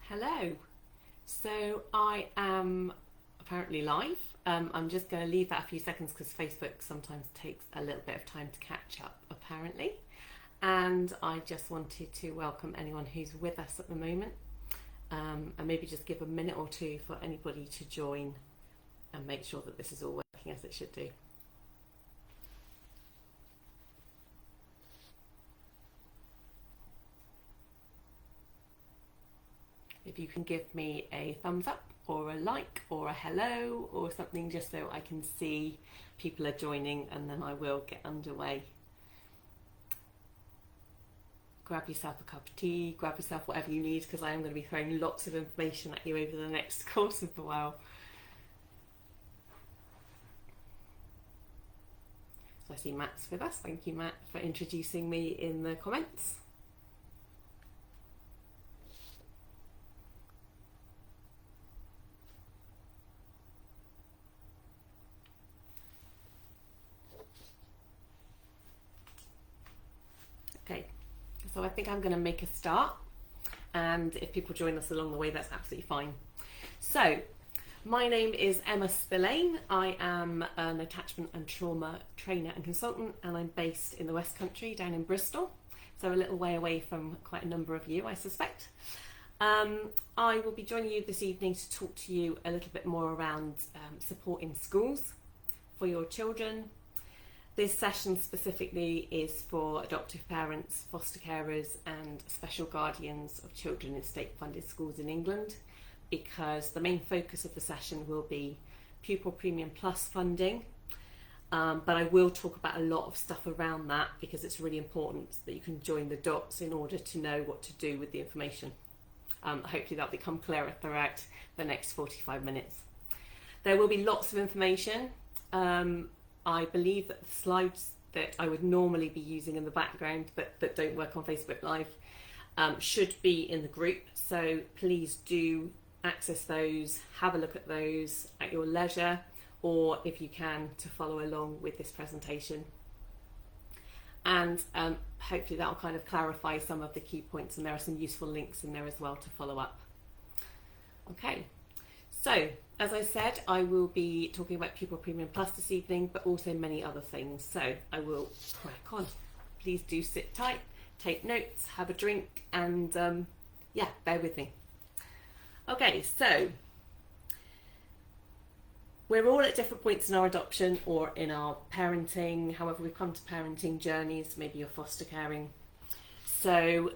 Hello. So I am apparently live. I'm just going to leave that a few seconds because Facebook sometimes takes a little bit of time to catch up, apparently. And I just wanted to welcome anyone who's with us at the moment, and maybe just give a minute or two for anybody to join and make sure that this is all working as it should do. If you can give me a thumbs up or a like or a hello or something, just so I can see people are joining, and then I will get underway. Grab yourself a cup of tea, grab yourself whatever you need, because I am going to be throwing lots of information at you over the next course of the while. So I see Matt's with us. Thank you, Matt, for introducing me in the comments. Okay, so I think I'm going to make a start, and if people join us along the way, that's absolutely fine. So, my name is Emma Spillane. I am an attachment and trauma trainer and consultant, and I'm based in the West Country, down in Bristol, so a little way away from quite a number of you, I suspect. I will be joining you this evening to talk to you a little bit more around support in schools for your children. This session specifically is for adoptive parents, foster carers and special guardians of children in state-funded schools in England, because the main focus of the session will be Pupil Premium Plus funding, but I will talk about a lot of stuff around that because it's really important that you can join the dots in order to know what to do with the information. Hopefully that'll become clearer throughout the next 45 minutes. There will be lots of information. I believe that the slides that I would normally be using in the background that don't work on Facebook Live should be in the group, so please do access those, have a look at those at your leisure, or if you can, to follow along with this presentation. And hopefully that will kind of clarify some of the key points, and there are some useful links in there as well to follow up. Okay, so as I said, I will be talking about Pupil Premium Plus this evening, but also many other things. So I will crack on. Please do sit tight, take notes, have a drink, and yeah, bear with me. Okay, so we're all at different points in our adoption or in our parenting, however we've come to parenting journeys, maybe you're foster caring. So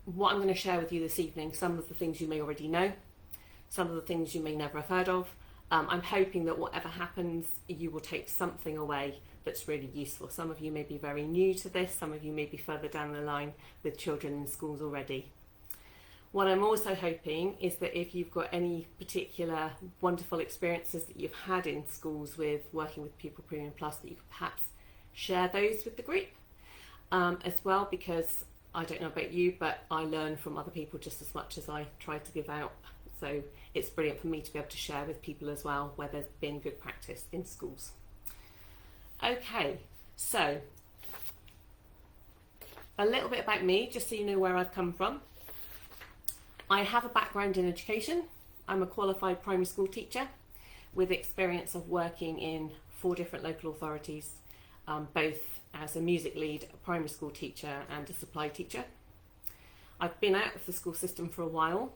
what I'm going to share with you this evening, some of the things you may already know, some of the things you may never have heard of. I'm hoping that whatever happens, you will take something away that's really useful. Some of you may be very new to this, some of you may be further down the line with children in schools already. What I'm also hoping is that if you've got any particular wonderful experiences that you've had in schools with working with Pupil Premium Plus, that you could perhaps share those with the group as well, because I don't know about you, but I learn from other people just as much as I try to give out. So it's brilliant for me to be able to share with people as well where there's been good practice in schools. Okay, so a little bit about me, just so you know where I've come from. I have a background in education. I'm a qualified primary school teacher with experience of working in 4 different local authorities, both as a music lead, a primary school teacher and a supply teacher. I've been out of the school system for a while,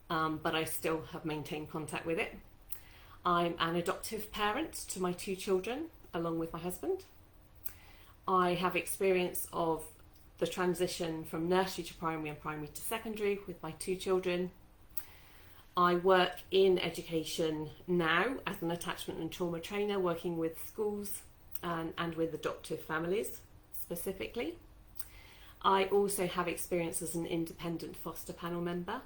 but I still have maintained contact with it. I'm an adoptive parent to my 2 children, along with my husband. I have experience of the transition from nursery to primary and primary to secondary with my 2 children. I work in education now as an attachment and trauma trainer, working with schools and with adoptive families specifically. I also have experience as an independent foster panel member,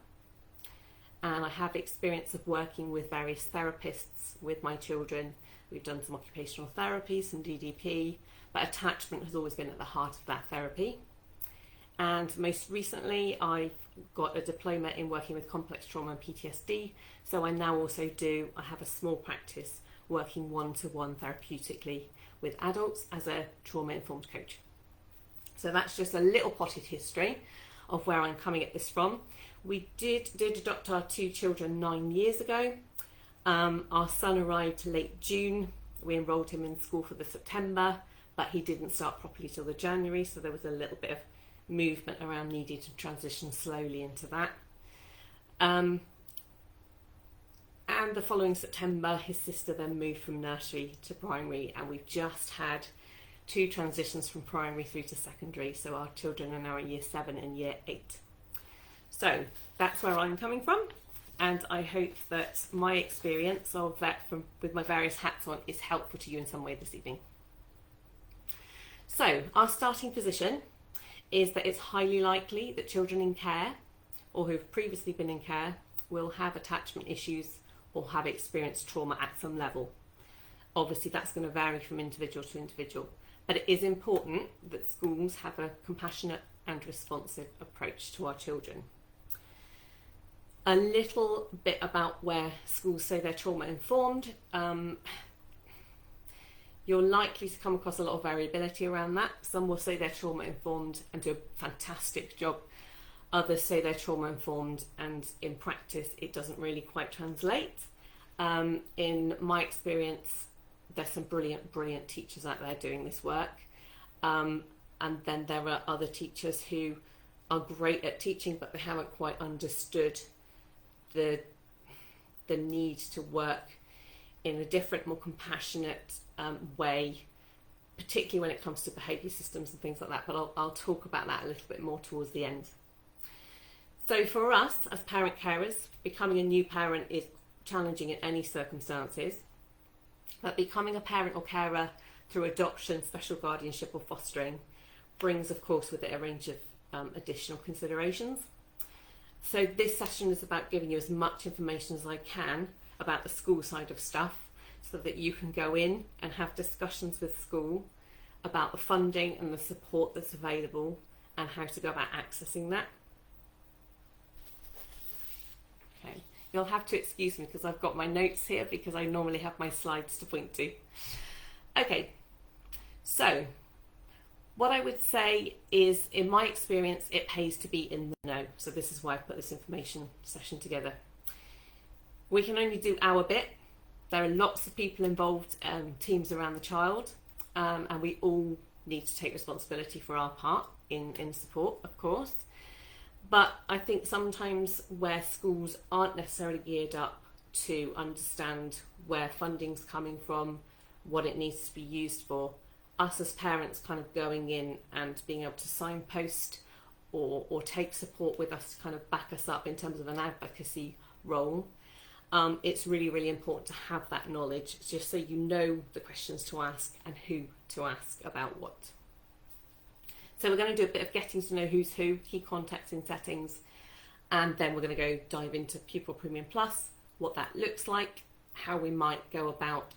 and I have experience of working with various therapists with my children. We've done some occupational therapy, some DDP, but attachment has always been at the heart of that therapy. And most recently, I've got a diploma in working with complex trauma and PTSD. So I now also I have a small practice working one-to-one therapeutically with adults as a trauma-informed coach. So that's just a little potted history. of where I'm coming at this from. We did adopt our 2 children 9 years ago. Our son arrived late June. We enrolled him in school for the September, but he didn't start properly till the January, so there was a little bit of movement around needing to transition slowly into that. And the following September, his sister then moved from nursery to primary, and we've just had 2 transitions from primary through to secondary, so our children are now in year 7 and year 8. So that's where I'm coming from, and I hope that my experience of that with my various hats on is helpful to you in some way this evening. So our starting position is that it's highly likely that children in care or who've previously been in care will have attachment issues or have experienced trauma at some level. Obviously that's going to vary from individual to individual, but it is important that schools have a compassionate and responsive approach to our children. A little bit about where schools say they're trauma informed. You're likely to come across a lot of variability around that. Some will say they're trauma informed and do a fantastic job. Others say they're trauma informed and in practice it doesn't really quite translate. In my experience, there's some brilliant teachers out there doing this work. And then there are other teachers who are great at teaching, but they haven't quite understood the need to work in a different, more compassionate way, particularly when it comes to behaviour systems and things like that. But I'll talk about that a little bit more towards the end. So for us as parent carers, becoming a new parent is challenging in any circumstances, but becoming a parent or carer through adoption, special guardianship or fostering brings of course with it a range of additional considerations. So this session is about giving you as much information as I can about the school side of stuff so that you can go in and have discussions with school about the funding and the support that's available and how to go about accessing that. Okay, you'll have to excuse me because I've got my notes here because I normally have my slides to point to. Okay, so what I would say is, in my experience, it pays to be in the know. So this is why I put this information session together. We can only do our bit. There are lots of people involved, teams around the child, and we all need to take responsibility for our part in support, of course. But I think sometimes where schools aren't necessarily geared up to understand where funding's coming from, what it needs to be used for, us as parents kind of going in and being able to signpost or take support with us to kind of back us up in terms of an advocacy role. It's really, really important to have that knowledge just so you know the questions to ask and who to ask about what. So we're going to do a bit of getting to know who's who, key contacts in settings, and then we're going to go dive into Pupil Premium Plus, what that looks like, how we might go about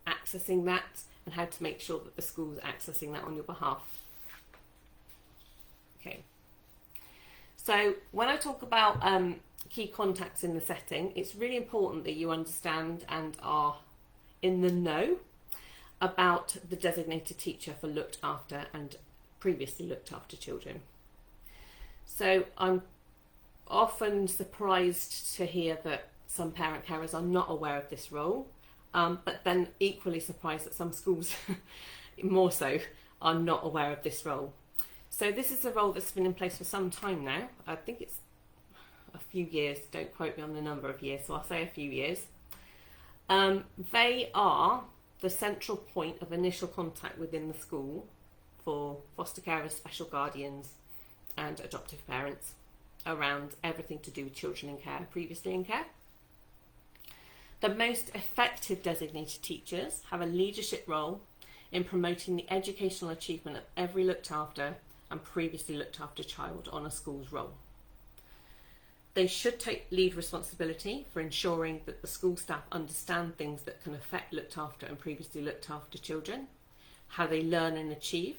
accessing that, and how to make sure that the school's accessing that on your behalf. Okay. So when I talk about key contacts in the setting, it's really important that you understand and are in the know about the designated teacher for looked after and previously looked after children. So I'm often surprised to hear that some parent carers are not aware of this role, but then equally surprised that some schools, more so, are not aware of this role. So this is a role that's been in place for some time now. I think it's a few years, don't quote me on the number of years, so I'll say a few years. They are the central point of initial contact within the school for foster carers, special guardians and adoptive parents around everything to do with children in care, previously in care. The most effective designated teachers have a leadership role in promoting the educational achievement of every looked after and previously looked after child on a school's role. They should take lead responsibility for ensuring that the school staff understand things that can affect looked after and previously looked after children, how they learn and achieve,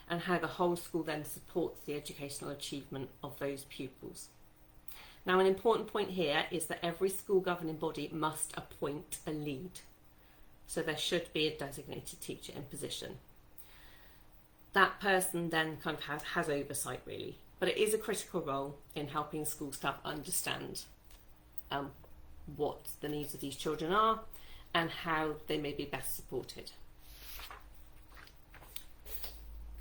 and how the whole school then supports the educational achievement of those pupils. Now, an important point here is that every school governing body must appoint a lead. So there should be a designated teacher in position. That person then kind of has oversight really, but it is a critical role in helping school staff understand what the needs of these children are and how they may be best supported.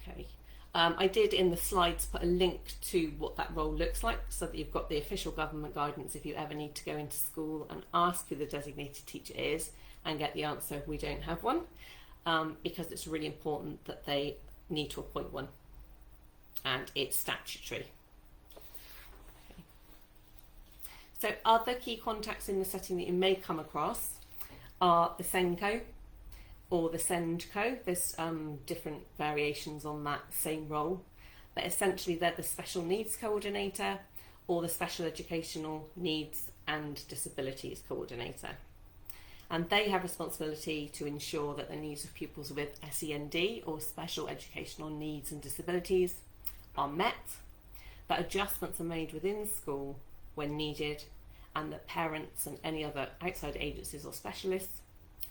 Okay. I did in the slides put a link to what that role looks like so that you've got the official government guidance if you ever need to go into school and ask who the designated teacher is and get the answer we don't have one, because it's really important that they need to appoint one and it's statutory. Okay. So other key contacts in the setting that you may come across are the SENCO or the SENDCO. There's different variations on that same role, but essentially they're the special needs coordinator or the special educational needs and disabilities coordinator. And they have responsibility to ensure that the needs of pupils with SEND or special educational needs and disabilities are met, that adjustments are made within school when needed, and that parents and any other outside agencies or specialists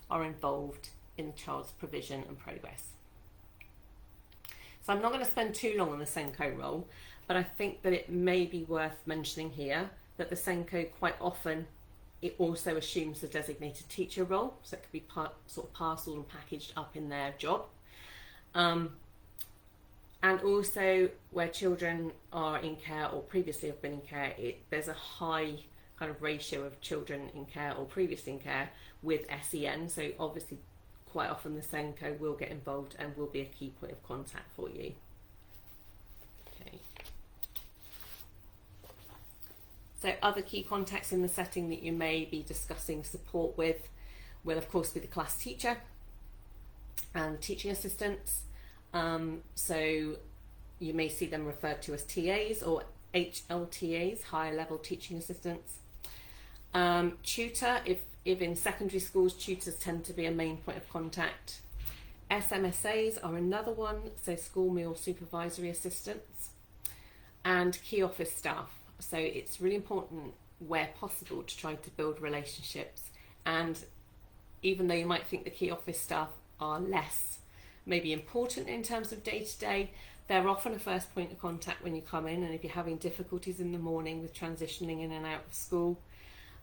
are involved in the child's provision and progress. So I'm not going to spend too long on the SENCO role, but I think that it may be worth mentioning here that the SENCO quite often, it also assumes the designated teacher role, so it could be sort of parceled and packaged up in their job. And also where children are in care or previously have been in care, there's a high kind of ratio of children in care or previously in care with SEN, so obviously quite often the SENCO will get involved and will be a key point of contact for you. Okay. So other key contacts in the setting that you may be discussing support with will of course be the class teacher and teaching assistants. So you may see them referred to as TAs or HLTAs, higher level teaching assistants. Tutor, if in secondary schools, tutors tend to be a main point of contact. SMSAs are another one, so school meal supervisory assistants. And key office staff. So it's really important where possible to try to build relationships. And even though you might think the key office staff are less maybe important in terms of day-to-day, they're often a first point of contact when you come in, and if you're having difficulties in the morning with transitioning in and out of school,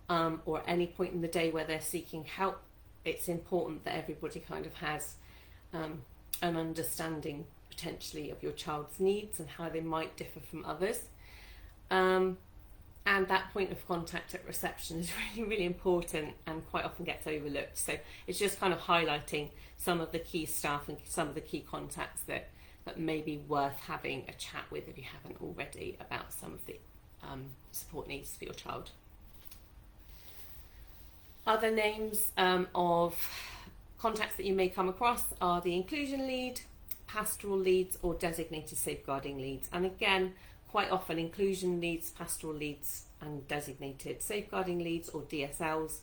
or any point in the day where they're seeking help, it's important that everybody kind of has an understanding potentially of your child's needs and how they might differ from others. And that point of contact at reception is really, really important and quite often gets overlooked. So it's just kind of highlighting some of the key staff and some of the key contacts that may be worth having a chat with if you haven't already about some of the support needs for your child. Other names of contacts that you may come across are the inclusion lead, pastoral leads or designated safeguarding leads. And again, quite often inclusion leads, pastoral leads and designated safeguarding leads or DSLs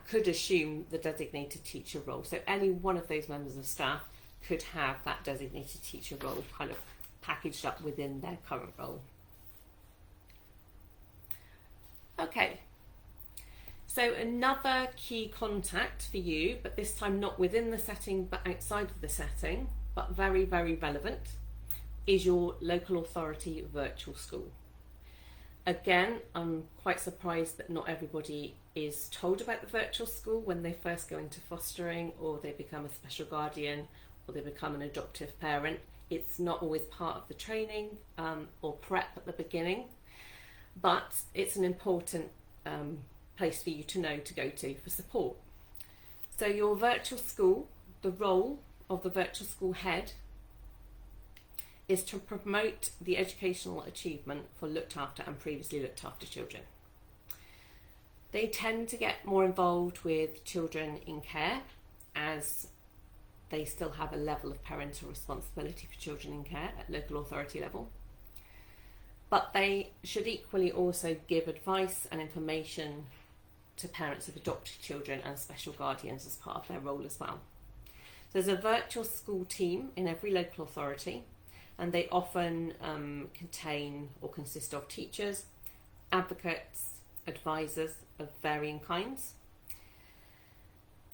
could assume the designated teacher role. So any one of those members of staff could have that designated teacher role kind of packaged up within their current role. Okay. So another key contact for you, but this time not within the setting but outside of the setting, but very, very relevant, is your local authority virtual school. Again, I'm quite surprised that not everybody is told about the virtual school when they first go into fostering or they become a special guardian or they become an adoptive parent. It's not always part of the training or prep at the beginning, but it's an important place for you to know to go to for support. So your virtual school, the role of the virtual school head is to promote the educational achievement for looked after and previously looked after children. They tend to get more involved with children in care as they still have a level of parental responsibility for children in care at local authority level. But they should equally also give advice and information to parents of adopted children and special guardians as part of their role as well. So there's a virtual school team in every local authority, and they often contain or consist of teachers, advocates, advisors of varying kinds.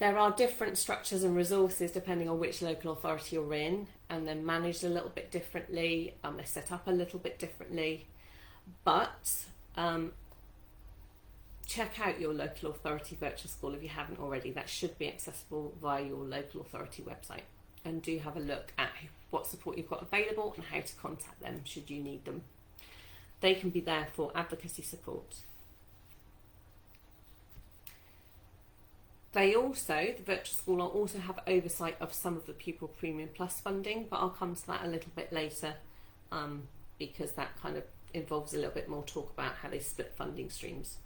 There are different structures and resources depending on which local authority you're in, and they're managed a little bit differently, they're set up a little bit differently, but check out your local authority virtual school if you haven't already. That should be accessible via your local authority website, and do have a look at what support you've got available and how to contact them should you need them. They can be there for advocacy support. They also, the virtual school, will also have oversight of some of the Pupil Premium Plus funding, but I'll come to that a little bit later because that kind of involves a little bit more talk about how they split funding streams.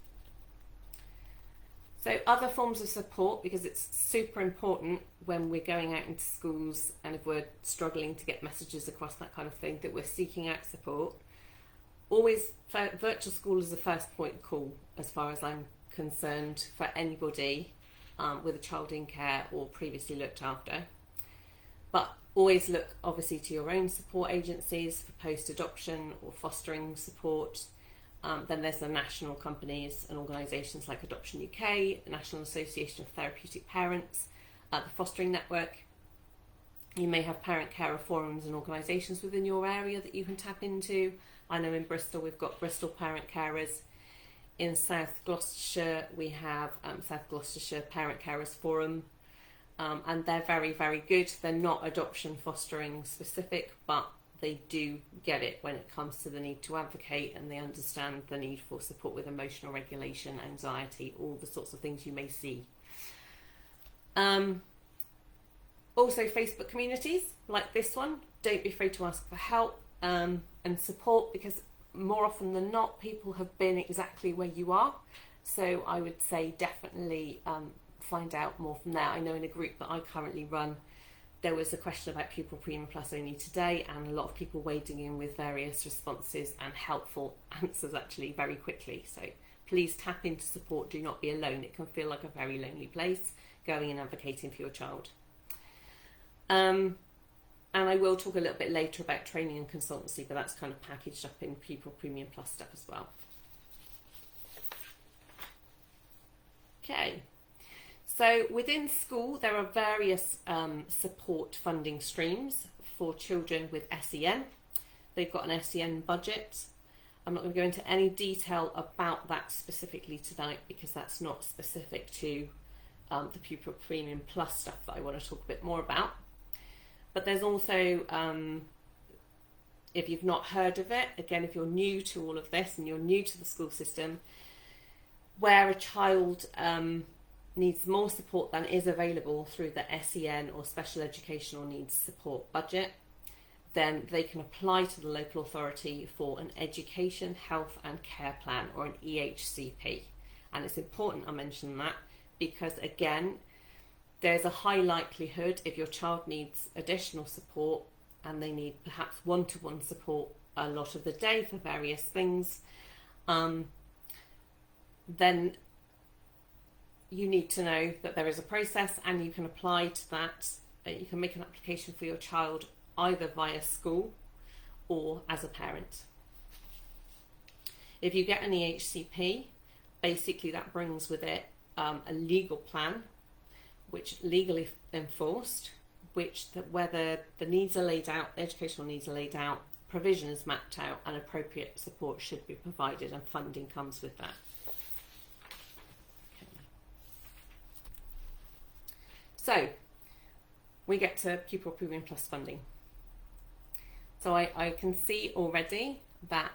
So other forms of support, because it's super important when we're going out into schools and if we're struggling to get messages across, that kind of thing, that we're seeking out support. Always, virtual school is the first point of call as far as I'm concerned for anybody with a child in care or previously looked after. But always look obviously to your own support agencies for post-adoption or fostering support. Then there's the national companies and organisations like Adoption UK, the National Association of Therapeutic Parents, the Fostering Network. You may have parent carer forums and organisations within your area that you can tap into. I know in Bristol we've got Bristol Parent Carers. In South Gloucestershire we have South Gloucestershire Parent Carers Forum, and they're very, very good. They're not adoption fostering specific, but they do get it when it comes to the need to advocate, and they understand the need for support with emotional regulation, anxiety, all the sorts of things you may see. Also Facebook communities like this one. Don't be afraid to ask for help and support, because more often than not people have been exactly where you are. So I would say definitely find out more from there. I know in a group that I currently run, there was a question about Pupil Premium Plus only today, and a lot of people wading in with various responses and helpful answers actually very quickly. So please tap into support. Do not be alone. It can feel like a very lonely place going and advocating for your child. And I will talk a little bit later about training and consultancy, but that's kind of packaged up in Pupil Premium Plus stuff as well. Okay. So within school, there are various support funding streams for children with SEN. They've got an SEN budget. I'm not going to go into any detail about that specifically tonight because that's not specific to the Pupil Premium Plus stuff that I want to talk a bit more about. But there's also, if you've not heard of it, again, if you're new to all of this and you're new to the school system, where a child needs more support than is available through the SEN or Special Educational Needs Support budget, then they can apply to the local authority for an Education, Health and Care Plan, or an EHCP. And it's important I mention that because, again, there's a high likelihood if your child needs additional support and they need perhaps one-to-one support a lot of the day for various things, then you need to know that there is a process and you can apply to that. You can make an application for your child either via school or as a parent. If you get an EHCP, basically that brings with it a legal plan, which legally enforced, where the needs are laid out, the educational needs are laid out, provision is mapped out, and appropriate support should be provided, and funding comes with that. Okay. So we get to Pupil Premium Plus funding. So I can see already that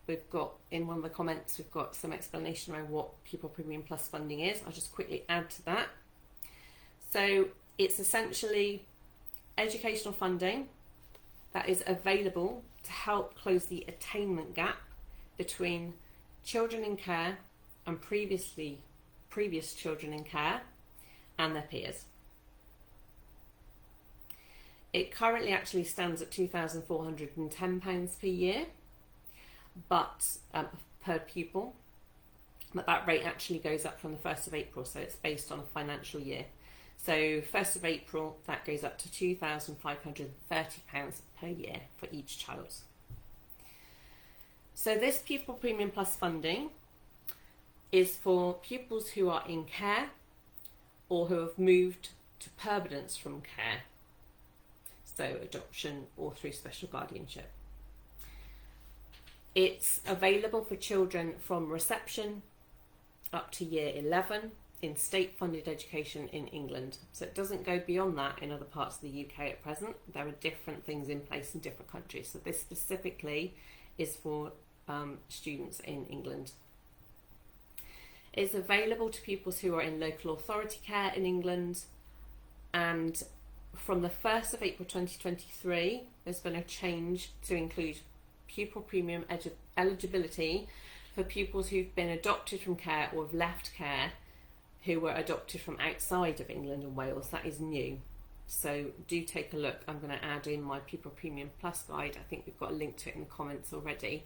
we've got, in one of the comments, we've got some explanation around what Pupil Premium Plus funding is. I'll just quickly add to that. So it's essentially educational funding that is available to help close the attainment gap between children in care and previous children in care and their peers. It currently actually stands at £2,410 per year, but per pupil, but that rate actually goes up from the 1st of April, so it's based on a financial year. So 1st of April, that goes up to £2,530 per year for each child. So this Pupil Premium Plus funding is for pupils who are in care or who have moved to permanence from care, so adoption or through special guardianship. It's available for children from reception up to year 11 in state-funded education in England. So it doesn't go beyond that in other parts of the UK at present. There are different things in place in different countries. So this specifically is for students in England. It's available to pupils who are in local authority care in England, and from the 1st of April 2023 there's been a change to include pupil premium eligibility for pupils who've been adopted from care or have left care who were adopted from outside of England and Wales. That is new, so do take a look. I'm going to add in my Pupil Premium Plus guide. I think we've got a link to it in the comments already,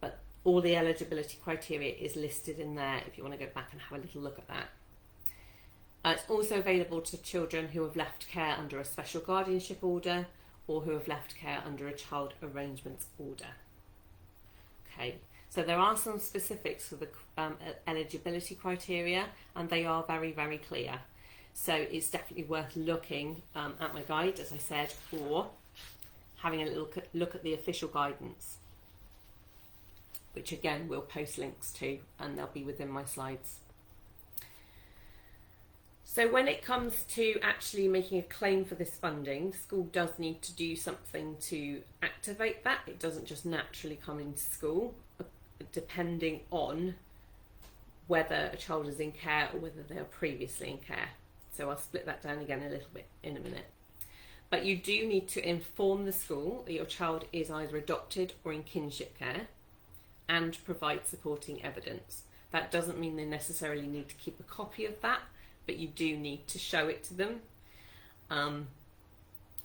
but all the eligibility criteria is listed in there if you want to go back and have a little look at that. It's also available to children who have left care under a special guardianship order or who have left care under a child arrangements order. Okay, so there are some specifics for the eligibility criteria, and they are very, very clear. So it's definitely worth looking at my guide, as I said, or having a little look at the official guidance, which again we'll post links to, and they'll be within my slides. So when it comes to actually making a claim for this funding, the school does need to do something to activate that. It doesn't just naturally come into school, depending on whether a child is in care or whether they are previously in care. So I'll split that down again a little bit in a minute. But you do need to inform the school that your child is either adopted or in kinship care and provide supporting evidence. That doesn't mean they necessarily need to keep a copy of that, but you do need to show it to them.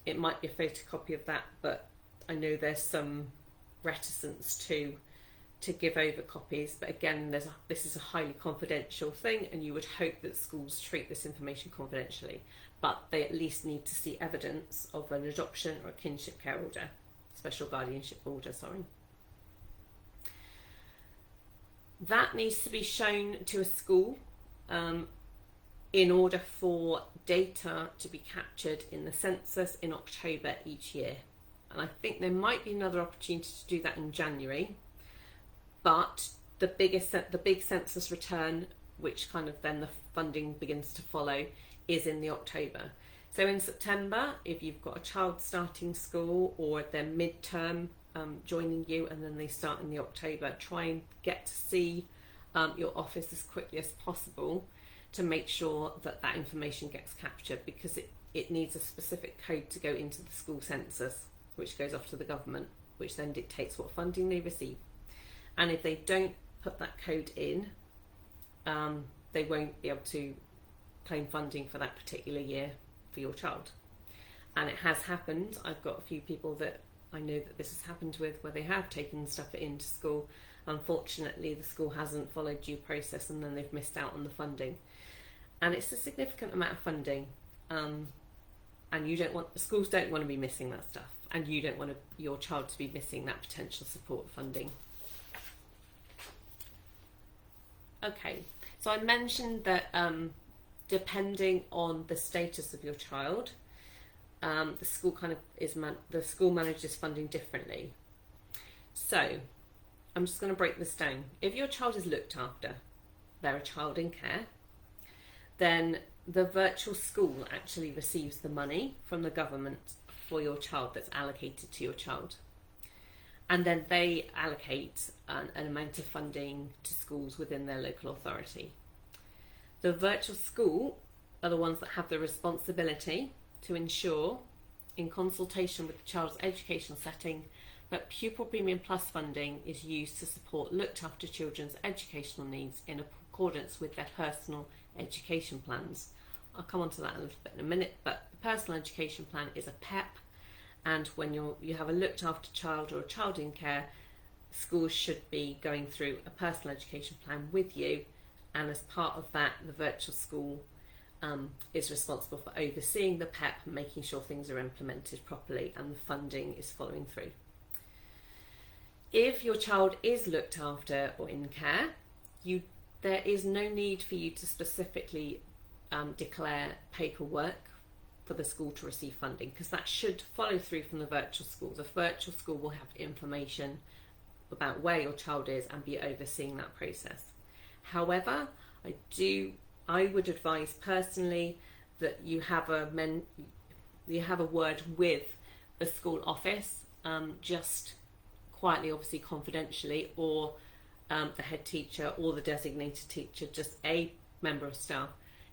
It might be a photocopy of that, but I know there's some reticence to give over copies. But again, this is a highly confidential thing, and you would hope that schools treat this information confidentially, but they at least need to see evidence of an adoption or a kinship care order, special guardianship order, sorry. That needs to be shown to a school in order for data to be captured in the census in October each year. And I think there might be another opportunity to do that in January, but the big census return, which kind of then the funding begins to follow, is in the October. So in September, if you've got a child starting school or they're mid-term joining you and then they start in the October, try and get to see your office as quickly as possible to make sure that that information gets captured, because it needs a specific code to go into the school census, which goes off to the government, which then dictates what funding they receive. And if they don't put that code in, they won't be able to claim funding for that particular year for your child. And it has happened. I've got a few people that I know that this has happened with, where they have taken stuff into school. Unfortunately, the school hasn't followed due process, and then they've missed out on the funding. And it's a significant amount of funding, and schools don't want to be missing that stuff, and you don't want your child to be missing that potential support funding. Okay, so I mentioned that depending on the status of your child, the school manages funding differently. So I'm just going to break this down. If your child is looked after, they're a child in care, then the virtual school actually receives the money from the government for your child that's allocated to your child. And then they allocate an amount of funding to schools within their local authority. The virtual school are the ones that have the responsibility to ensure, in consultation with the child's educational setting, that Pupil Premium Plus funding is used to support looked after children's educational needs in accordance with their personal education plans. I'll come on to that a little bit in a minute, but the personal education plan is a PEP, and when you have a looked after child or a child in care, schools should be going through a personal education plan with you, and as part of that, the virtual school is responsible for overseeing the PEP and making sure things are implemented properly and the funding is following through. If your child is looked after or in care, there is no need for you to specifically declare paperwork for the school to receive funding, because that should follow through from the virtual school. The virtual school will have information about where your child is and be overseeing that process. However, I would advise personally that you have a word with the school office, just quietly, obviously confidentially, or the head teacher or the designated teacher, just a member of staff,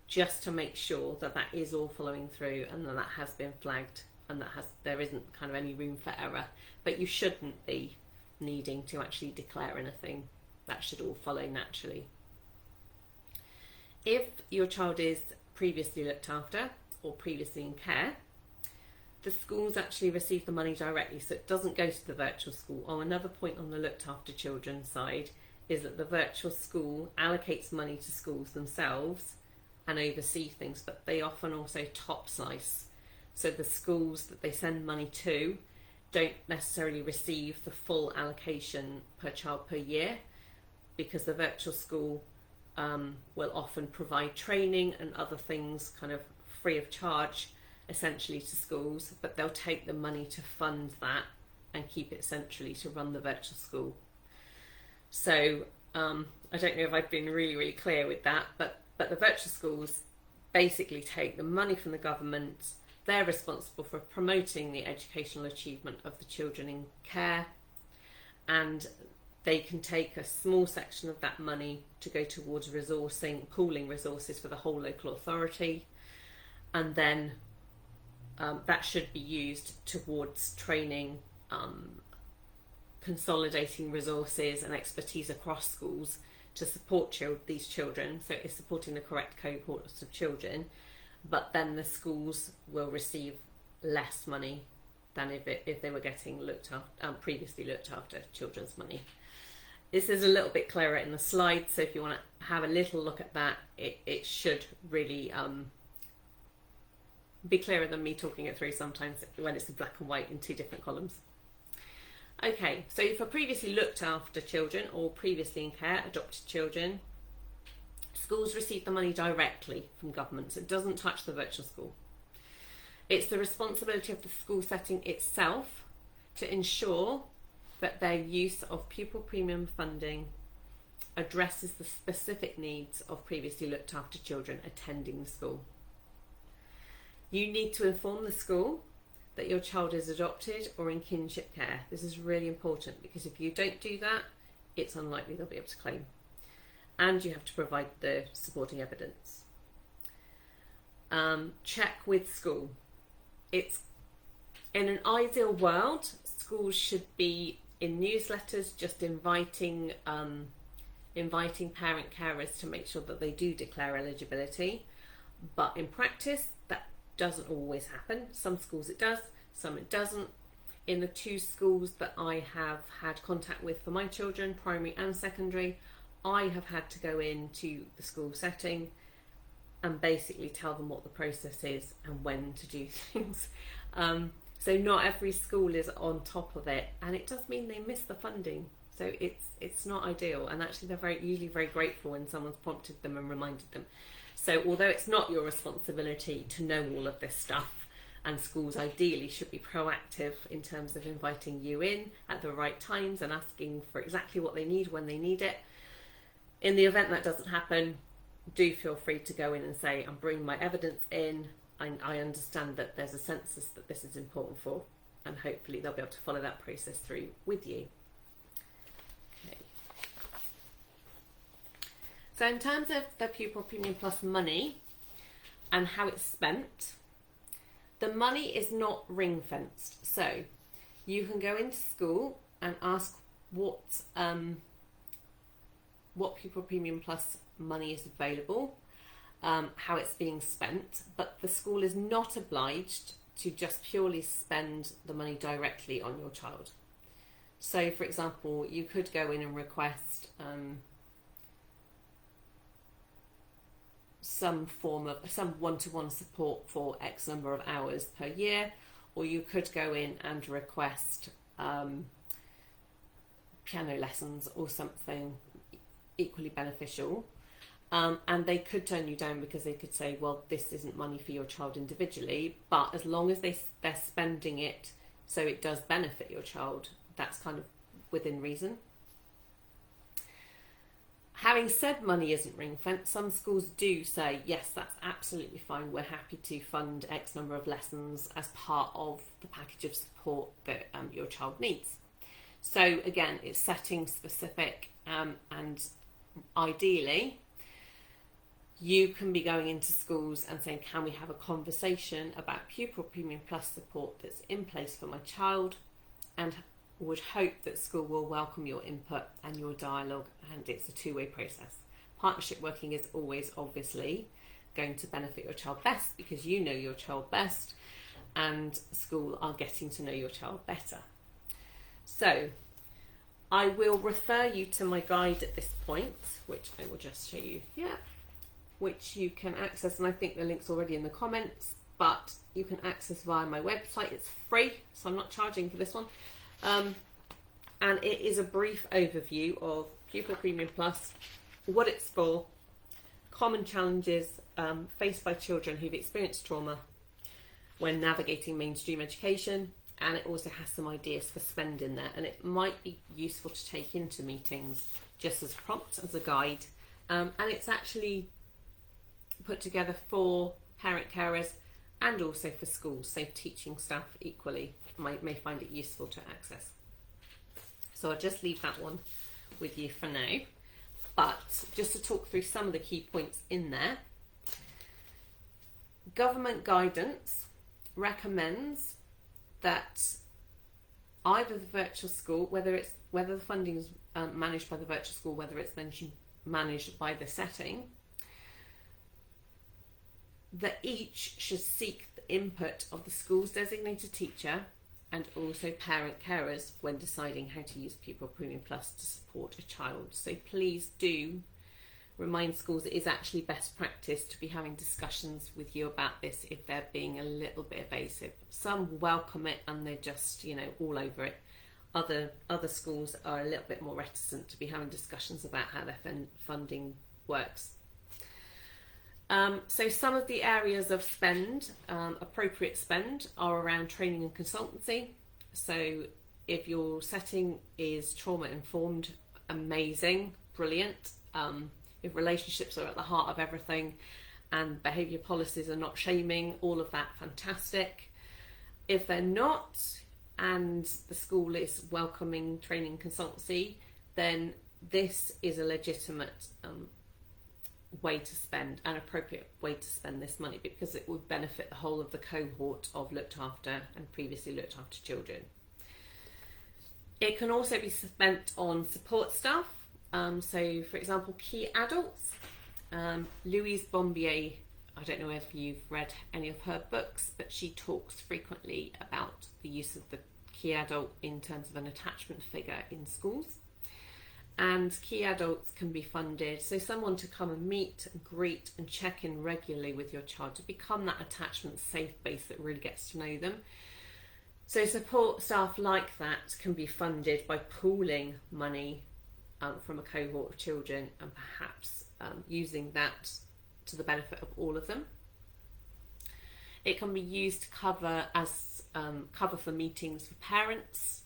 just to make sure that that is all following through and that that has been flagged and that there isn't kind of any room for error. But you shouldn't be needing to actually declare anything. That should all follow naturally. If your child is previously looked after or previously in care, the schools actually receive the money directly, so it doesn't go to the virtual school. Oh, another point on the looked after children side is that the virtual school allocates money to schools themselves and oversee things, but they often also top slice. So the schools that they send money to don't necessarily receive the full allocation per child per year, because the virtual school will often provide training and other things kind of free of charge essentially to schools, but they'll take the money to fund that and keep it centrally to run the virtual school. So I don't know if I've been really clear with that, but the virtual schools basically take the money from the government. They're responsible for promoting the educational achievement of the children in care, and they can take a small section of that money to go towards resourcing, pooling resources for the whole local authority, and then that should be used towards training, consolidating resources and expertise across schools to support these children. So it's supporting the correct cohorts of children, but then the schools will receive less money than if they were getting previously looked after children's money. This is a little bit clearer in the slide, so if you want to have a little look at that, it should really be clearer than me talking it through sometimes when it's in black and white in two different columns. Okay, so for previously looked after children or previously in care, adopted children, schools receive the money directly from government, so it doesn't touch the virtual school. It's the responsibility of the school setting itself to ensure that their use of pupil premium funding addresses the specific needs of previously looked after children attending the school. You need to inform the school that your child is adopted or in kinship care. This is really important, because if you don't do that, it's unlikely they'll be able to claim. And you have to provide the supporting evidence. Check with school. It's in an ideal world, schools should be in newsletters just inviting parent carers to make sure that they do declare eligibility. But in practice, that doesn't always happen. Some schools it does, some it doesn't. In the two schools that I have had contact with for my children, primary and secondary, I have had to go into the school setting and basically tell them what the process is and when to do things. So not every school is on top of it, and it does mean they miss the funding. So it's not ideal, and actually they're usually very grateful when someone's prompted them and reminded them. So although it's not your responsibility to know all of this stuff, and schools ideally should be proactive in terms of inviting you in at the right times and asking for exactly what they need when they need it, in the event that doesn't happen, do feel free to go in and say, I'm bringing my evidence in. I understand that there's a census that this is important for, and hopefully they'll be able to follow that process through with you. Okay. So in terms of the Pupil Premium Plus money and how it's spent, the money is not ring fenced. So you can go into school and ask what Pupil Premium Plus money is available, how it's being spent, but the school is not obliged to just purely spend the money directly on your child. So for example, you could go in and request some one-to-one support for X number of hours per year, or you could go in and request piano lessons or something equally beneficial. And they could turn you down because they could say, well, this isn't money for your child individually, but as long as they're spending it so it does benefit your child, that's kind of within reason. Having said money isn't ring fenced, some schools do say, yes, that's absolutely fine, we're happy to fund X number of lessons as part of the package of support that your child needs. So again, it's setting specific, and ideally you can be going into schools and saying, can we have a conversation about pupil premium plus support that's in place for my child, and would hope that school will welcome your input and your dialogue, and it's a two-way process. Partnership working is always obviously going to benefit your child best because you know your child best and school are getting to know your child better. So I will refer you to my guide at this point, which I will just show you here, which you can access, and I think the link's already in the comments, but you can access via my website. It's free, so I'm not charging for this one. And it is a brief overview of Pupil Premium Plus, what it's for, common challenges faced by children who've experienced trauma when navigating mainstream education, and it also has some ideas for spend in there, and it might be useful to take into meetings just as a prompt, as a guide, and it's actually put together for parent carers and also for schools, so teaching staff equally may find it useful to access. So I'll just leave that one with you for now, but just to talk through some of the key points in there. Government guidance recommends that either the virtual school, whether the funding is managed by the virtual school, whether it's managed by the setting, that each should seek the input of the school's designated teacher and also parent carers when deciding how to use Pupil Premium Plus to support a child. So please do remind schools it is actually best practice to be having discussions with you about this if they're being a little bit evasive. Some welcome it and they're just, all over it. Other schools are a little bit more reticent to be having discussions about how their funding works. So some of the areas of spend, appropriate spend, are around training and consultancy. So if your setting is trauma informed, amazing, brilliant. If relationships are at the heart of everything and behaviour policies are not shaming, all of that, fantastic. If they're not, and the school is welcoming training consultancy, then this is a legitimate way to spend, an appropriate way to spend this money, because it would benefit the whole of the cohort of looked after and previously looked after children. It can also be spent on support staff. So for example, key adults. Louise Bombier, I don't know if you've read any of her books, but she talks frequently about the use of the key adult in terms of an attachment figure in schools. And key adults can be funded, so someone to come and meet, and greet and check in regularly with your child to become that attachment safe base that really gets to know them. So support staff like that can be funded by pooling money from a cohort of children and perhaps using that to the benefit of all of them. It can be used to cover as cover for meetings for parents.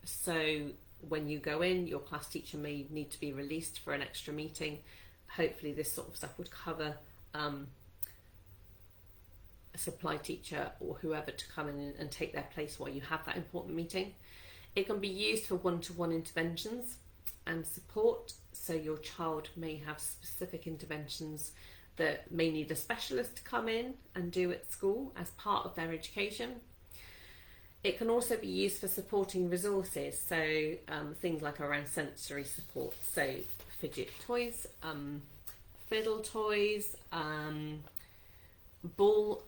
So when you go in, your class teacher may need to be released for an extra meeting. Hopefully this sort of stuff would cover a supply teacher or whoever to come in and take their place while you have that important meeting. It can be used for one-to-one interventions and support. So your child may have specific interventions that may need a specialist to come in and do at school as part of their education. It can also be used for supporting resources, so things like around sensory support, so fidget toys, fiddle toys, a ball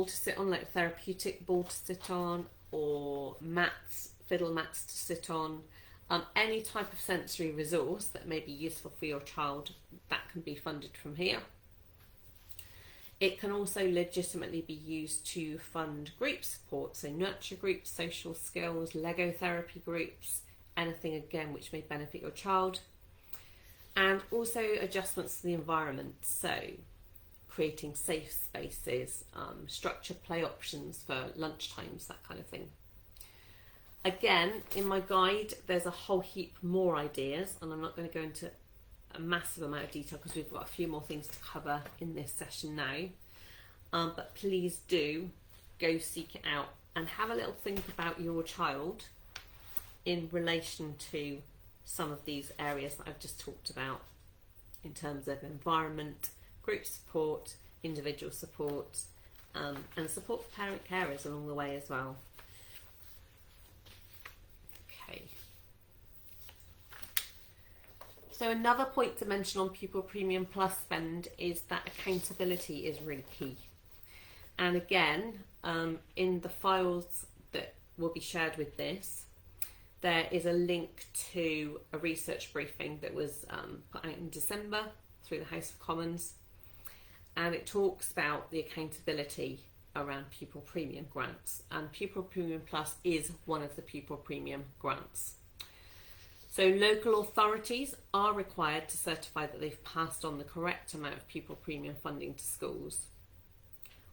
to sit on, like a therapeutic ball to sit on, or mats, fiddle mats to sit on. Any type of sensory resource that may be useful for your child, that can be funded from here. It can also legitimately be used to fund group support, so nurture groups, social skills, Lego therapy groups, anything again which may benefit your child. And also adjustments to the environment, so creating safe spaces, structured play options for lunchtimes, that kind of thing. Again, in my guide, there's a whole heap more ideas, and I'm not going to go into a massive amount of detail because we've got a few more things to cover in this session now. But please do go seek it out and have a little think about your child in relation to some of these areas that I've just talked about in terms of environment, group support, individual support, and support for parent carers along the way as well. Okay. So another point to mention on Pupil Premium Plus spend is that accountability is really key. And again, in the files that will be shared with this, there is a link to a research briefing that was put out in December through the House of Commons, and it talks about the accountability around Pupil Premium grants, and Pupil Premium Plus is one of the Pupil Premium grants. So local authorities are required to certify that they've passed on the correct amount of Pupil Premium funding to schools,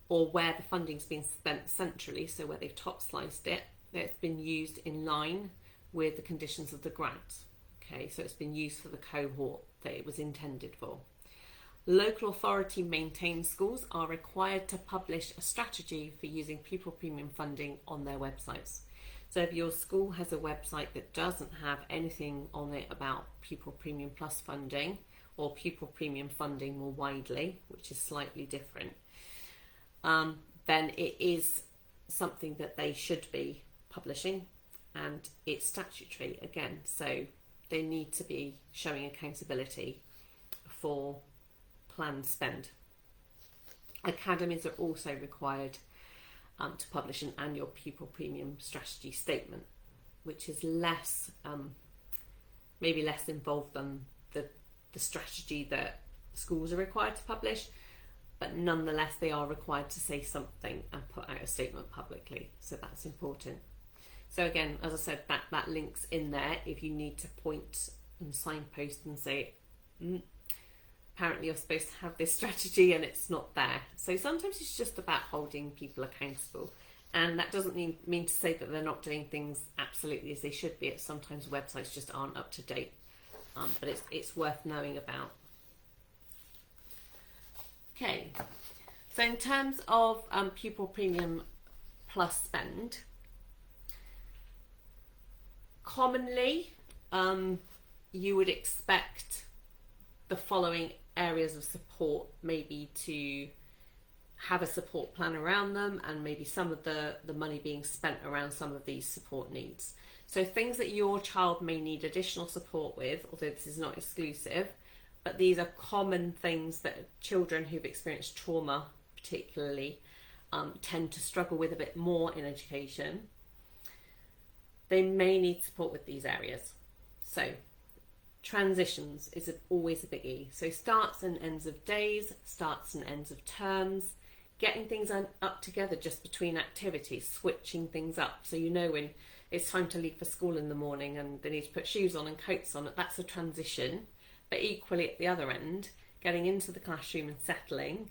or where the funding's been spent centrally, so where they've top sliced it, that it's been used in line with the conditions of the grant. Okay, so it's been used for the cohort that it was intended for. Local authority maintained schools are required to publish a strategy for using Pupil Premium funding on their websites. So if your school has a website that doesn't have anything on it about Pupil Premium Plus funding or Pupil Premium funding more widely, which is slightly different, then it is something that they should be publishing, and it's statutory again, so they need to be showing accountability for planned spend. Academies are also required to publish an annual Pupil Premium strategy statement, which is less, maybe less involved than the strategy that schools are required to publish, but nonetheless they are required to say something and put out a statement publicly, so that's important. So again, as I said, that link's in there if you need to point and signpost and say, apparently you're supposed to have this strategy and it's not there. So sometimes it's just about holding people accountable, and that doesn't mean to say that they're not doing things absolutely as they should be. It's sometimes websites just aren't up to date, but it's worth knowing about. Okay, so in terms of Pupil Premium Plus spend, commonly you would expect the following areas of support maybe to have a support plan around them, and maybe some of the money being spent around some of these support needs. So things that your child may need additional support with, although this is not exclusive, but these are common things that children who've experienced trauma particularly tend to struggle with a bit more in education. They may need support with these areas. So transitions is always a biggie. So starts and ends of days, starts and ends of terms, getting things up together just between activities, switching things up. So you know when it's time to leave for school in the morning and they need to put shoes on and coats on, that's a transition. But equally at the other end, getting into the classroom and settling,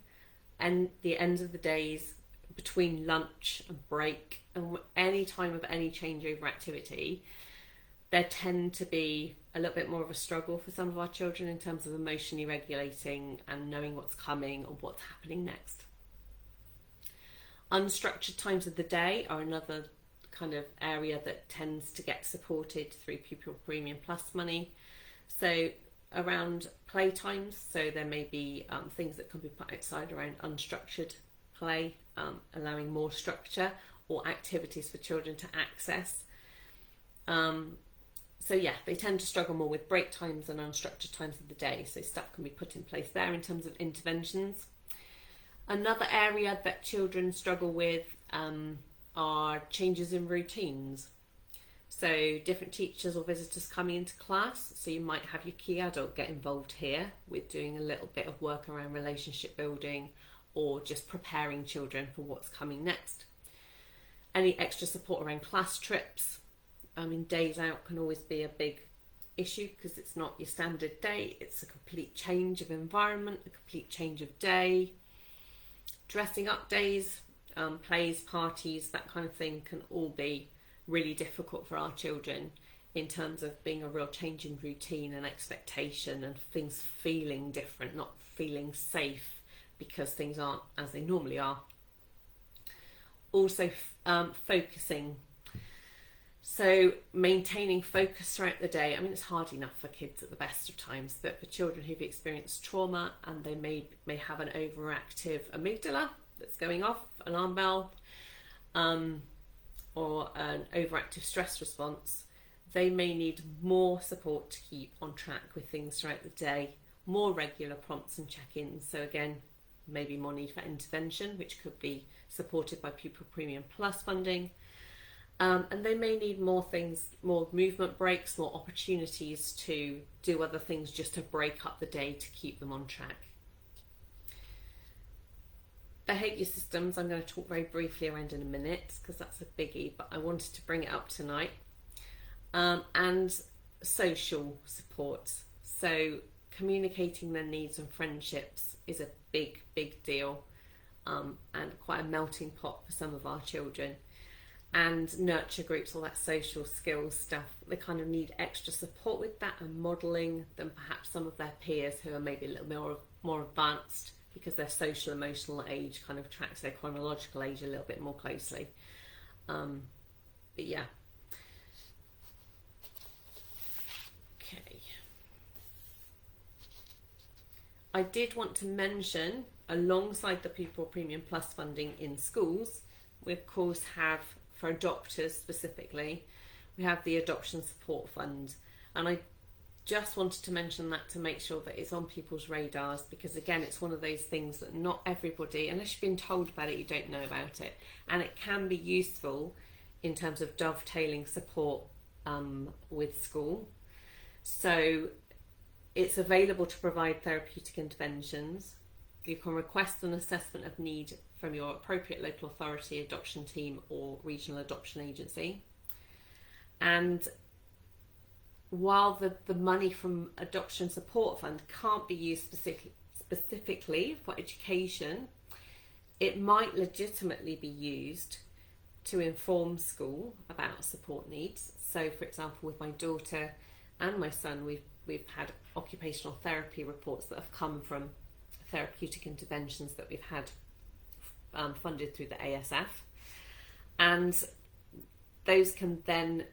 and the ends of the days between lunch and break and any time of any changeover activity, there tend to be a little bit more of a struggle for some of our children in terms of emotionally regulating and knowing what's coming or what's happening next. Unstructured times of the day are another kind of area that tends to get supported through Pupil Premium Plus money. So around play times, so there may be things that can be put outside around unstructured play, allowing more structure or activities for children to access. So yeah, they tend to struggle more with break times and unstructured times of the day, so stuff can be put in place there in terms of interventions. Another area that children struggle with are changes in routines. So different teachers or visitors coming into class, so you might have your key adult get involved here with doing a little bit of work around relationship building or just preparing children for what's coming next. Any extra support around class trips, days out can always be a big issue because it's not your standard day. It's a complete change of environment, a complete change of day. Dressing up days, plays, parties, that kind of thing can all be really difficult for our children in terms of being a real change in routine and expectation and things feeling different, not feeling safe because things aren't as they normally are. Also, focusing. So maintaining focus throughout the day. I mean, it's hard enough for kids at the best of times, but for children who've experienced trauma and they may have an overactive amygdala that's going off, alarm bell, or an overactive stress response, they may need more support to keep on track with things throughout the day, more regular prompts and check-ins. So again, maybe more need for intervention, which could be supported by Pupil Premium Plus funding. And they may need more things, more movement breaks, more opportunities to do other things just to break up the day to keep them on track. Behaviour systems, I'm going to talk very briefly around in a minute because that's a biggie, but I wanted to bring it up tonight. And social support. So communicating their needs and friendships is a big, big deal, and quite a melting pot for some of our children. And nurture groups, all that social skills stuff, they kind of need extra support with that and modelling than perhaps some of their peers who are maybe a little more advanced because their social emotional age kind of tracks their chronological age a little bit more closely. But yeah. Okay. I did want to mention, alongside the Pupil Premium Plus funding in schools, we of course have, for adopters specifically, we have the Adoption Support Fund. And I just wanted to mention that to make sure that it's on people's radars, because again, it's one of those things that not everybody, unless you've been told about it, you don't know about it. And it can be useful in terms of dovetailing support with school. So it's available to provide therapeutic interventions. You can request an assessment of need from your appropriate local authority, adoption team or regional adoption agency. And while the money from Adoption Support Fund can't be used specifically for education, it might legitimately be used to inform school about support needs. So for example, with my daughter and my son, we've had occupational therapy reports that have come from therapeutic interventions that we've had funded through the ASF, and those can then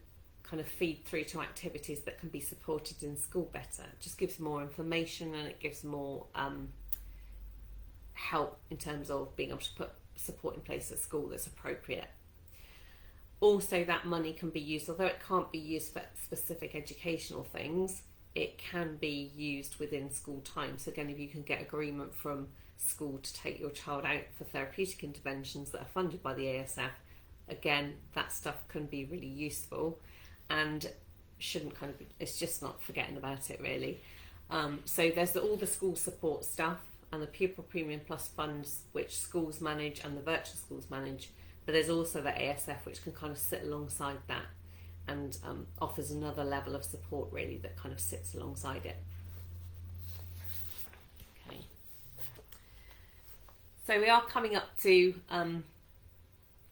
kind of feed through to activities that can be supported in school better. It just gives more information and it gives more help in terms of being able to put support in place at school that's appropriate. Also, that money can be used, although it can't be used for specific educational things, it can be used within school time. So again, if you can get agreement from school to take your child out for therapeutic interventions that are funded by the ASF, again, that stuff can be really useful and shouldn't kind of be, it's just not forgetting about it really. So there's all the school support stuff and the Pupil Premium Plus funds, which schools manage and the virtual schools manage, but there's also the ASF, which can kind of sit alongside that and offers another level of support really that kind of sits alongside it. Okay. So we are coming up to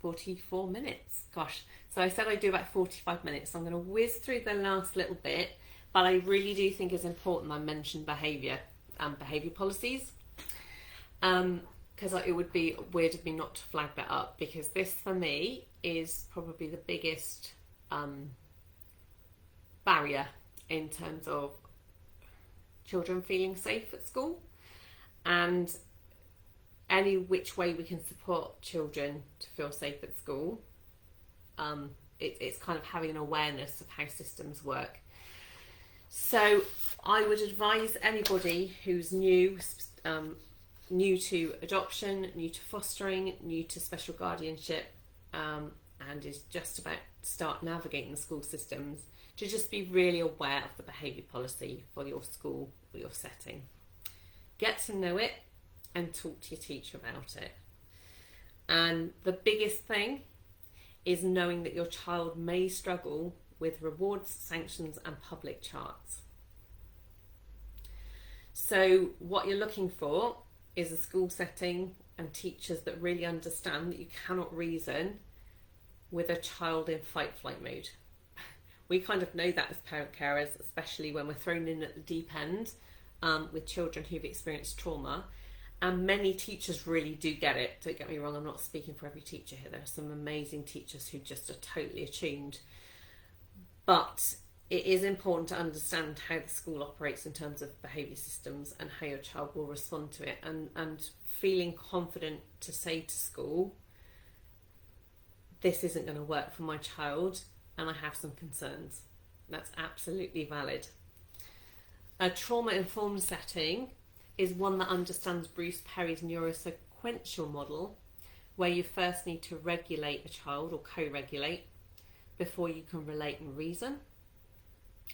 44 minutes. Gosh. So I said I'd do about 45 minutes. So I'm going to whiz through the last little bit, but I really do think it's important I mention behaviour and behaviour policies. Because it would be weird of me not to flag that up, because this for me is probably the biggest barrier in terms of children feeling safe at school, and any which way we can support children to feel safe at school. It's kind of having an awareness of how systems work. So I would advise anybody who's new to adoption, new to fostering, new to special guardianship, and is just about to start navigating the school systems, to just be really aware of the behaviour policy for your school or your setting. Get to know it and talk to your teacher about it. And the biggest thing is knowing that your child may struggle with rewards, sanctions and public charts. So what you're looking for is a school setting and teachers that really understand that you cannot reason with a child in fight-flight mode. We kind of know that as parent carers, especially when we're thrown in at the deep end with children who've experienced trauma. And many teachers really do get it. Don't get me wrong, I'm not speaking for every teacher here. There are some amazing teachers who just are totally attuned. But it is important to understand how the school operates in terms of behaviour systems and how your child will respond to it. And feeling confident to say to school, this isn't going to work for my child and I have some concerns. That's absolutely valid. A trauma-informed setting is one that understands Bruce Perry's neurosequential model, where you first need to regulate a child or co-regulate before you can relate and reason.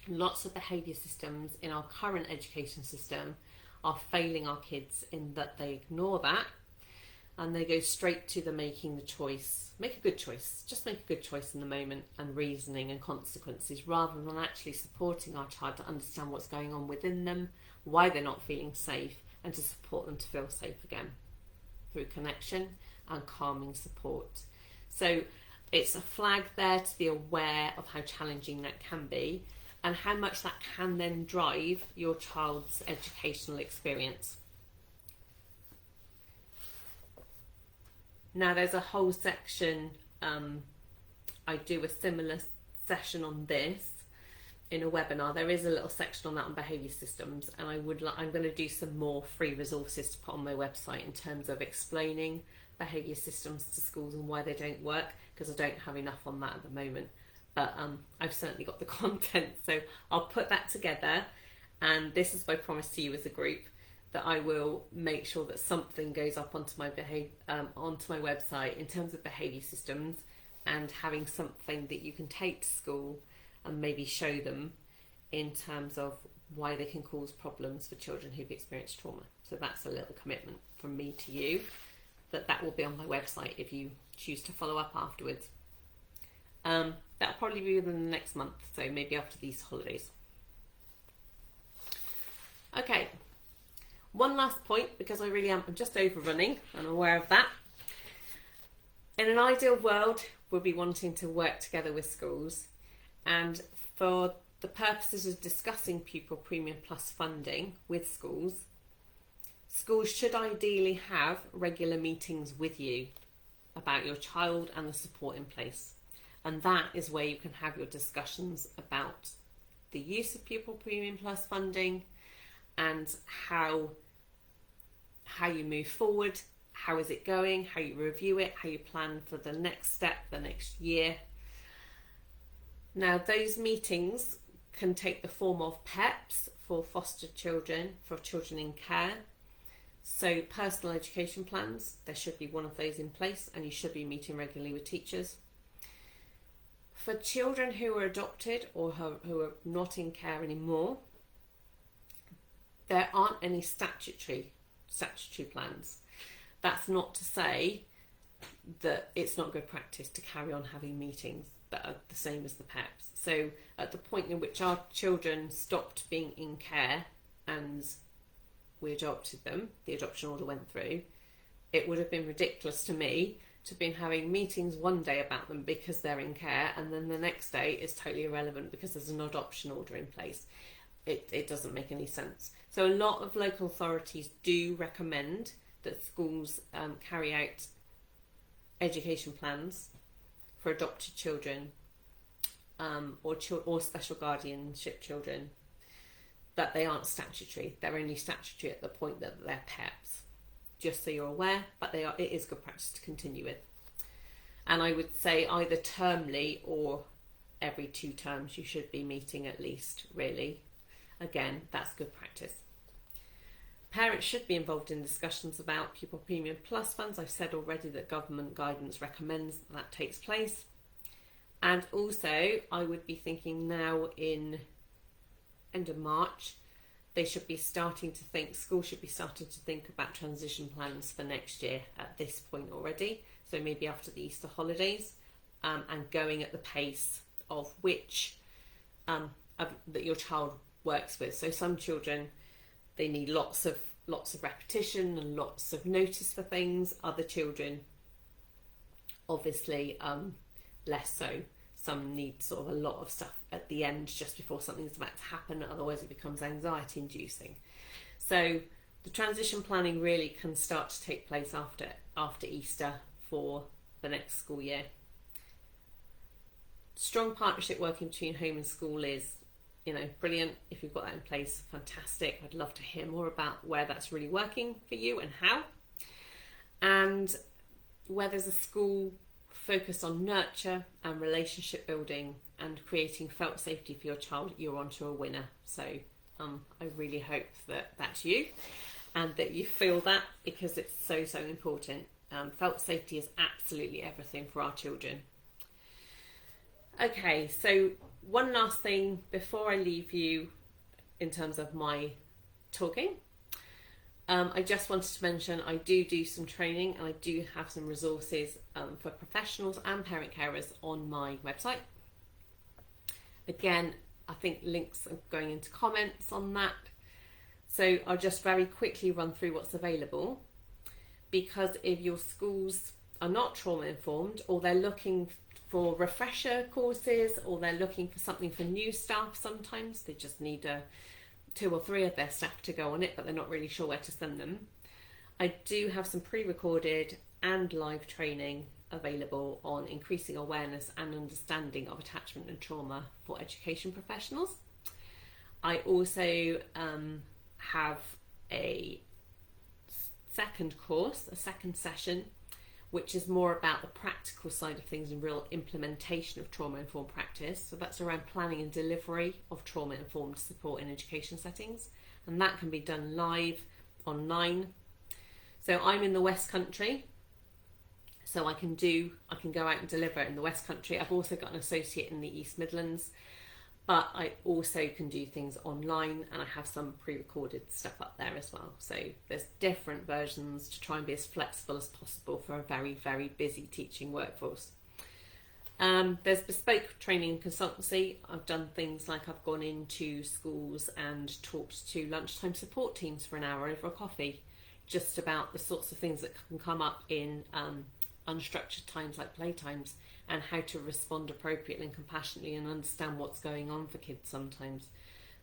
Lots of behaviour systems in our current education system are failing our kids in that they ignore that and they go straight to the making the choice. Make a good choice. Just make a good choice in the moment and reasoning and consequences, rather than actually supporting our child to understand what's going on within them, why they're not feeling safe, and to support them to feel safe again through connection and calming support. So it's a flag there to be aware of how challenging that can be and how much that can then drive your child's educational experience. Now there's a whole section, I do a similar session on this in a webinar. There is a little section on that on behaviour systems, and I'm going to do some more free resources to put on my website in terms of explaining behaviour systems to schools and why they don't work, because I don't have enough on that at the moment. But I've certainly got the content, so I'll put that together, and this is my promise to you as a group, that I will make sure that something goes up onto my website in terms of behaviour systems, and having something that you can take to school and maybe show them in terms of why they can cause problems for children who've experienced trauma. So that's a little commitment from me to you, that will be on my website if you choose to follow up afterwards. That'll probably be within the next month, so maybe after these holidays. Okay, one last point, because I'm just overrunning, I'm aware of that. In an ideal world, we'll be wanting to work together with schools, and for the purposes of discussing pupil premium plus funding with schools, schools should ideally have regular meetings with you about your child and the support in place. And that is where you can have your discussions about the use of pupil premium plus funding and how you move forward, how is it going, how you review it, how you plan for the next step, the next year. Now, those meetings can take the form of PEPs for foster children, for children in care. So personal education plans, there should be one of those in place, and you should be meeting regularly with teachers. For children who are adopted or who are not in care anymore, there aren't any statutory plans. That's not to say that it's not good practice to carry on having meetings that are the same as the PEPs. So at the point in which our children stopped being in care and we adopted them, the adoption order went through, it would have been ridiculous to me to have been having meetings one day about them because they're in care, and then the next day is totally irrelevant because there's an adoption order in place. It doesn't make any sense. So a lot of local authorities do recommend that schools carry out education plans for adopted children or special guardianship children, but they aren't statutory. They're only statutory at the point that they're PEPs. Just so you're aware, but it is good practice to continue with. And I would say either termly or every 2 terms you should be meeting at least, really. Again, that's good practice. Parents should be involved in discussions about pupil premium plus funds. I've said already that government guidance recommends that takes place. And also, I would be thinking now in end of March, schools should be starting to think about transition plans for next year at this point already. So maybe after the Easter holidays, and going at the pace of which that your child works with. So some children, they need lots of repetition and lots of notice for things. Other children, obviously, less so. Some need sort of a lot of stuff at the end just before something's about to happen, otherwise it becomes anxiety inducing. So the transition planning really can start to take place after Easter for the next school year. Strong partnership working between home and school is, brilliant. If you've got that in place, fantastic. I'd love to hear more about where that's really working for you and how. And where there's a school focused on nurture and relationship building and creating felt safety for your child, you're onto a winner. So I really hope that that's you and that you feel that, because it's so important. Felt safety is absolutely everything for our children. Okay, so one last thing before I leave you in terms of my talking. I just wanted to mention I do some training, and I do have some resources for professionals and parent carers on my website. Again, I think links are going into comments on that. So I'll just very quickly run through what's available, because if your schools are not trauma informed, or they're looking for refresher courses, or they're looking for something for new staff, sometimes they just need 2 or 3 of their staff to go on it, but they're not really sure where to send them. I do have some pre-recorded and live training available on increasing awareness and understanding of attachment and trauma for education professionals. I also have a second course, a second session, which is more about the practical side of things and real implementation of trauma-informed practice. So that's around planning and delivery of trauma-informed support in education settings. And that can be done live, online. So I'm in the West Country, so I can go out and deliver in the West Country. I've also got an associate in the East Midlands, but I also can do things online, and I have some pre-recorded stuff up there as well. So there's different versions to try and be as flexible as possible for a very, very busy teaching workforce. There's bespoke training and consultancy. I've done things like I've gone into schools and talked to lunchtime support teams for an hour over a coffee, just about the sorts of things that can come up in unstructured times like playtimes, and how to respond appropriately and compassionately and understand what's going on for kids sometimes.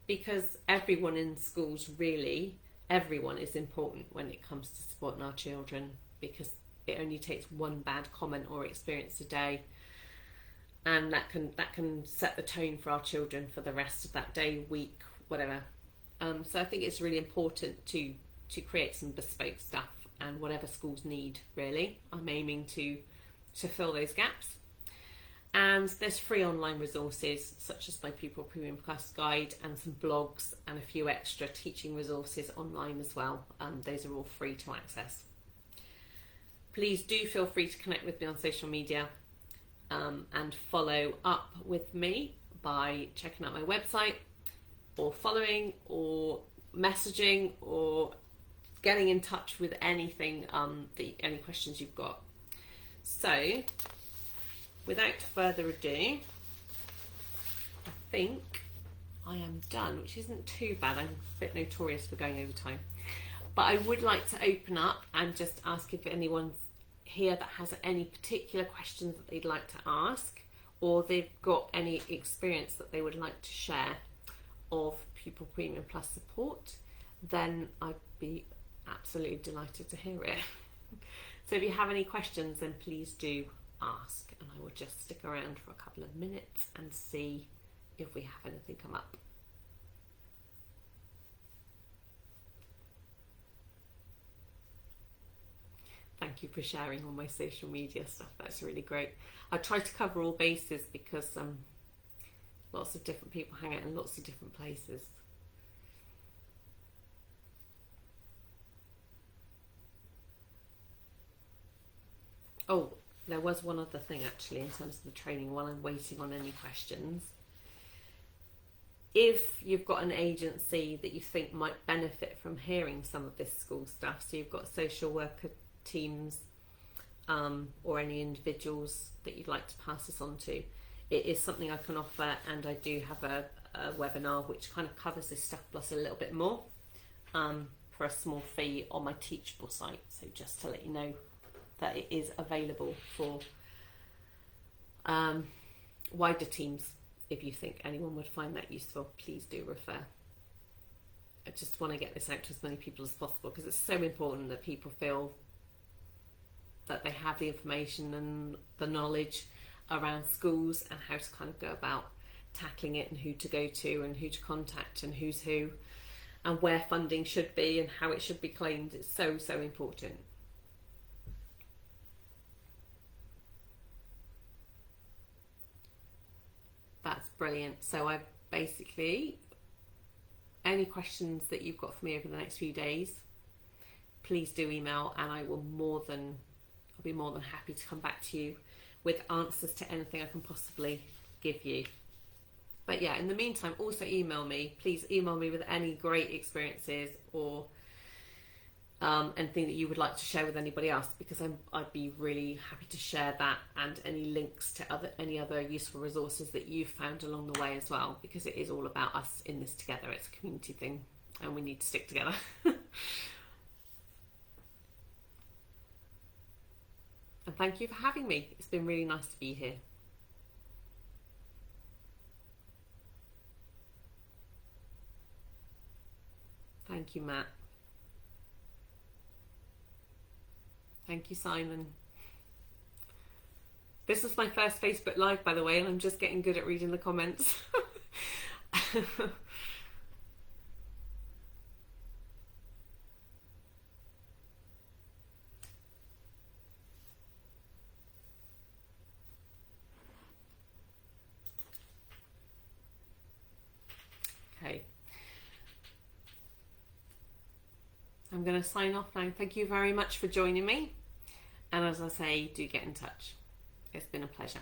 Because everyone in schools, really, everyone is important when it comes to supporting our children, because it only takes one bad comment or experience a day, and that can set the tone for our children for the rest of that day, week, whatever. So I think it's really important to create some bespoke stuff, and whatever schools need, really. I'm aiming to fill those gaps. And there's free online resources such as my Pupil Premium Plus guide and some blogs and a few extra teaching resources online as well. Those are all free to access. Please do feel free to connect with me on social media and follow up with me by checking out my website, or following, or messaging, or getting in touch with anything, any questions you've got. So, without further ado, I think I am done, which isn't too bad. I'm a bit notorious for going over time. But I would like to open up and just ask if anyone's here that has any particular questions that they'd like to ask, or they've got any experience that they would like to share of Pupil Premium Plus support, then I'd be absolutely delighted to hear it. So if you have any questions, then please do ask, and I will just stick around for a couple of minutes and see if we have anything come up. Thank you for sharing all my social media stuff. That's really great. I try to cover all bases because lots of different people hang out in lots of different places. Oh, there was one other thing actually in terms of the training while I'm waiting on any questions. If you've got an agency that you think might benefit from hearing some of this school stuff, so you've got social worker teams or any individuals that you'd like to pass this on to, it is something I can offer, and I do have a webinar which kind of covers this stuff plus a little bit more for a small fee on my Teachable site. So just to let you know that it is available for wider teams. If you think anyone would find that useful, please do refer. I just want to get this out to as many people as possible because it's so important that people feel that they have the information and the knowledge around schools and how to kind of go about tackling it, and who to go to and who to contact and who's who, and where funding should be and how it should be claimed. It's so, so important. That's brilliant. So I basically, any questions that you've got for me over the next few days, please do email, and I'll be more than happy to come back to you with answers to anything I can possibly give you. But yeah, in the meantime, also email me. Please email me with any great experiences or anything that you would like to share with anybody else, because I'd be really happy to share that, and any links to any other useful resources that you've found along the way as well, because it is all about us in this together. It's a community thing and we need to stick together. And thank you for having me. It's been really nice to be here. Thank you, Matt. Thank you, Simon. This was my first Facebook Live, by the way, and I'm just getting good at reading the comments. Okay. I'm going to sign off now. Thank you very much for joining me. And as I say, do get in touch. It's been a pleasure.